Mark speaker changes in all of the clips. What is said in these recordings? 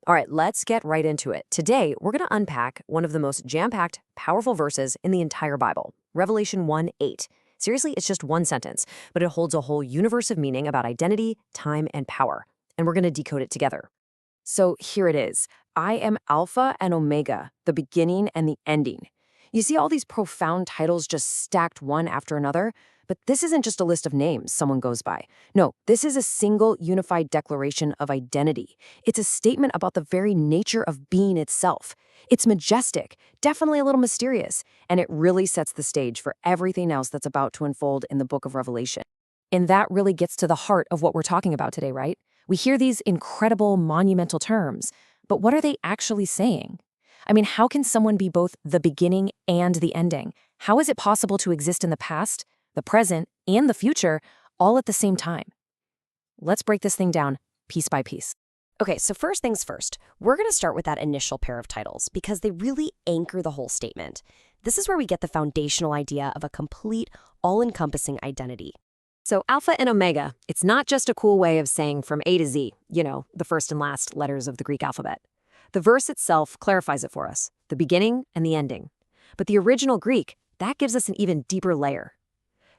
Speaker 1: All right, let's get right into it. Today, we're going to unpack one of the most jam-packed, powerful verses in the entire Bible, Revelation 1:8. Seriously, it's just one sentence, but it holds a whole universe of meaning about identity, time, and power. And we're going to decode it together. So here it is. I am Alpha and Omega, the beginning and the ending. You see all these profound titles just stacked one after another? But this isn't just a list of names someone goes by. No, this is a single unified declaration of identity. It's a statement about the very nature of being itself. It's majestic, definitely a little mysterious, and it really sets the stage for everything else that's about to unfold in the book of Revelation. And that really gets to the heart of what we're talking about today, right? We hear these incredible, monumental terms, but what are they actually saying? I mean, how can someone be both the beginning and the ending? How is it possible to exist in the past, the present, and the future all at the same time? Let's break this thing down piece by piece.
Speaker 2: Okay, so first things first, we're going to start with that initial pair of titles because they really anchor the whole statement. This is where we get the foundational idea of a complete, all-encompassing identity.
Speaker 1: So Alpha and Omega, it's not just a cool way of saying from A to Z, the first and last letters of the Greek alphabet. The verse itself clarifies it for us, the beginning and the ending. But the original Greek, that gives us an even deeper layer.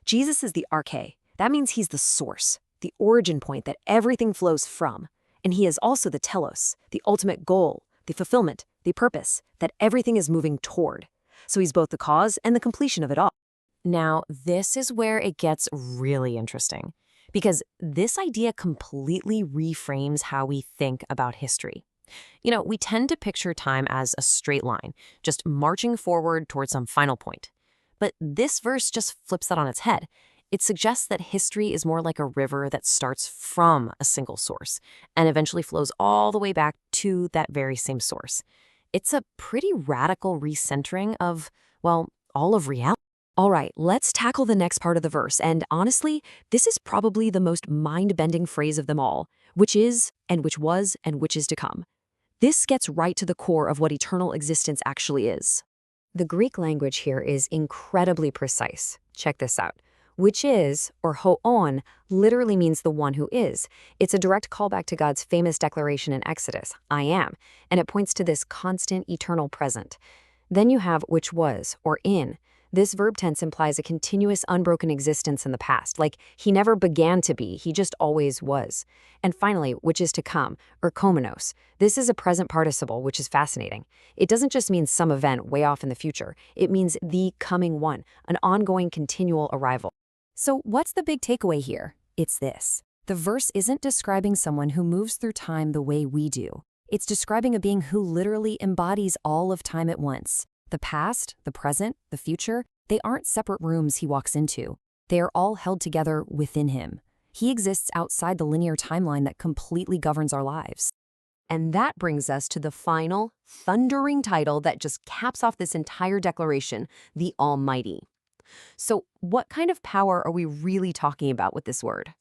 Speaker 1: Jesus is the arche. That means he's the source, the origin point that everything flows from. And he is also the telos, the ultimate goal, the fulfillment, the purpose that everything is moving toward. So he's both the cause and the completion of it all. Now, this is where it gets really interesting, because this idea completely reframes how we think about history. We tend to picture time as a straight line, just marching forward towards some final point. But this verse just flips that on its head. It suggests that history is more like a river that starts from a single source and eventually flows all the way back to that very same source. It's a pretty radical recentering of, well, all of reality. All right, let's tackle the next part of the verse, and honestly, this is probably the most mind-bending phrase of them all, which is, and which was, and which is to come. This gets right to the core of what eternal existence actually is. The Greek language here is incredibly precise. Check this out. Which is, or hoon, literally means the one who is. It's a direct callback to God's famous declaration in Exodus, I am, and it points to this constant, eternal present. Then you have which was, or in. This verb tense implies a continuous, unbroken existence in the past, like he never began to be, he just always was. And finally, which is to come, or komenos. This is a present participle, which is fascinating. It doesn't just mean some event way off in the future. It means the coming one, an ongoing, continual arrival. So what's the big takeaway here? It's this. The verse isn't describing someone who moves through time the way we do. It's describing a being who literally embodies all of time at once. The past, the present, the future, they aren't separate rooms he walks into. They are all held together within him. He exists outside the linear timeline that completely governs our lives. And that brings us to the final, thundering title that just caps off this entire declaration, the Almighty. So what kind of power are we really talking about with this word?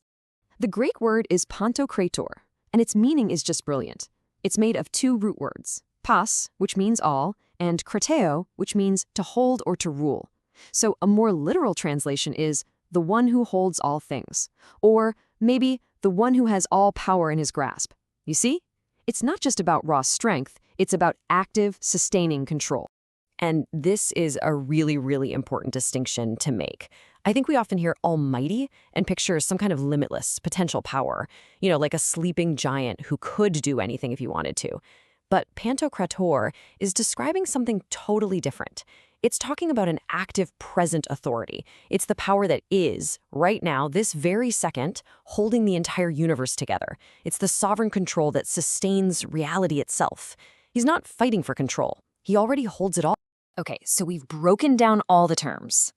Speaker 1: The Greek word is pantokrator, and its meaning is just brilliant. It's made of two root words, pas, which means all, and krateo, which means to hold or to rule. So a more literal translation is the one who holds all things, or maybe the one who has all power in his grasp. You see? It's not just about raw strength, it's about active, sustaining control. And this is a really, really important distinction to make. I think we often hear almighty and picture some kind of limitless potential power, like a sleeping giant who could do anything if he wanted to. But pantokrator is describing something totally different. It's talking about an active present authority. It's the power that is, right now, this very second, holding the entire universe together. It's the sovereign control that sustains reality itself. He's not fighting for control. He already holds it all. Okay, so we've broken down all the terms.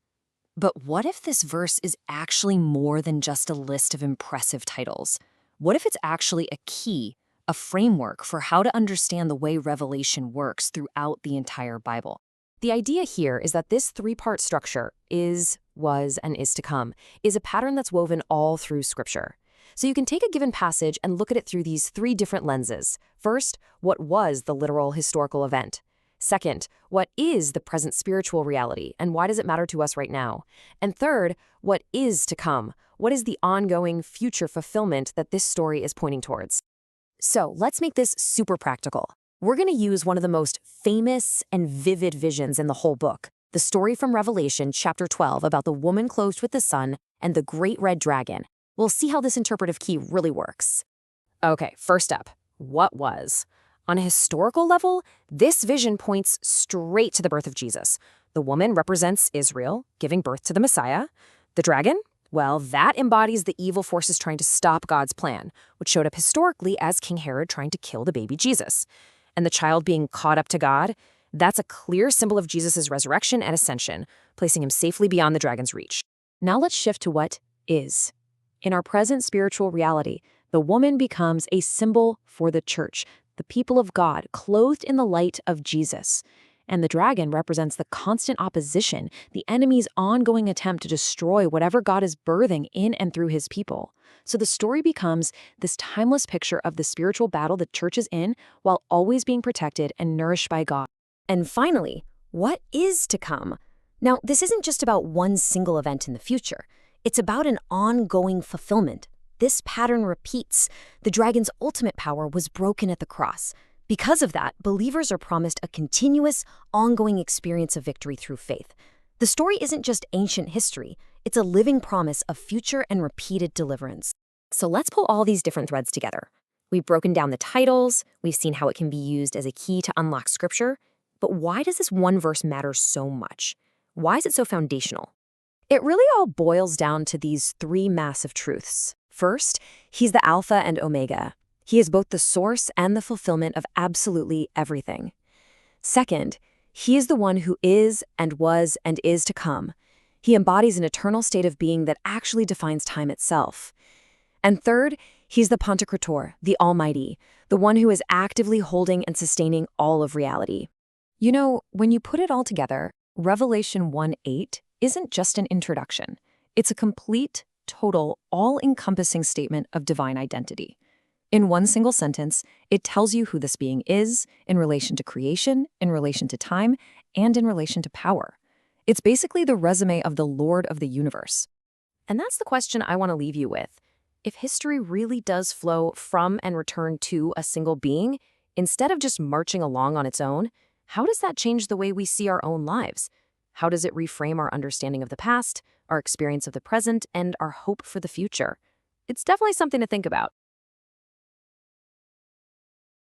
Speaker 1: But what if this verse is actually more than just a list of impressive titles? What if it's actually a key, a framework for how to understand the way Revelation works throughout the entire Bible? The idea here is that this three-part structure, is, was, and is to come, is a pattern that's woven all through Scripture. So you can take a given passage and look at it through these three different lenses. First, what was the literal historical event? Second, what is the present spiritual reality, and why does it matter to us right now? And third, what is to come? What is the ongoing future fulfillment that this story is pointing towards? So let's make this super practical. We're going to use one of the most famous and vivid visions in the whole book, the story from Revelation chapter 12 about the woman clothed with the sun and the great red dragon. We'll see how this interpretive key really works. Okay, first up, what was? On a historical level, this vision points straight to the birth of Jesus. The woman represents Israel, giving birth to the Messiah. The dragon? Well, that embodies the evil forces trying to stop God's plan, which showed up historically as King Herod trying to kill the baby Jesus. And the child being caught up to God, that's a clear symbol of Jesus' resurrection and ascension, placing him safely beyond the dragon's reach. Now let's shift to what is. In our present spiritual reality, the woman becomes a symbol for the church, the people of God, clothed in the light of Jesus. And the dragon represents the constant opposition, the enemy's ongoing attempt to destroy whatever God is birthing in and through his people. So the story becomes this timeless picture of the spiritual battle the church is in while always being protected and nourished by God.
Speaker 2: And finally, what is to come? Now, this isn't just about one single event in the future. It's about an ongoing fulfillment. This pattern repeats. The dragon's ultimate power was broken at the cross. Because of that, believers are promised a continuous, ongoing experience of victory through faith. The story isn't just ancient history. It's a living promise of future and repeated deliverance.
Speaker 1: So let's pull all these different threads together. We've broken down the titles, we've seen how it can be used as a key to unlock scripture, but why does this one verse matter so much? Why is it so foundational? It really all boils down to these three massive truths. First, he's the Alpha and Omega. He is both the source and the fulfillment of absolutely everything. Second, he is the one who is and was and is to come. He embodies an eternal state of being that actually defines time itself. And third, he's the Pantocrator, the Almighty, the one who is actively holding and sustaining all of reality. You know, when you put it all together, Revelation 1:8 isn't just an introduction. It's a complete, total, all-encompassing statement of divine identity. In one single sentence, it tells you who this being is in relation to creation, in relation to time, and in relation to power. It's basically the resume of the Lord of the universe. And that's the question I want to leave you with. If history really does flow from and return to a single being, instead of just marching along on its own, how does that change the way we see our own lives? How does it reframe our understanding of the past, our experience of the present, and our hope for the future? It's definitely something to think about.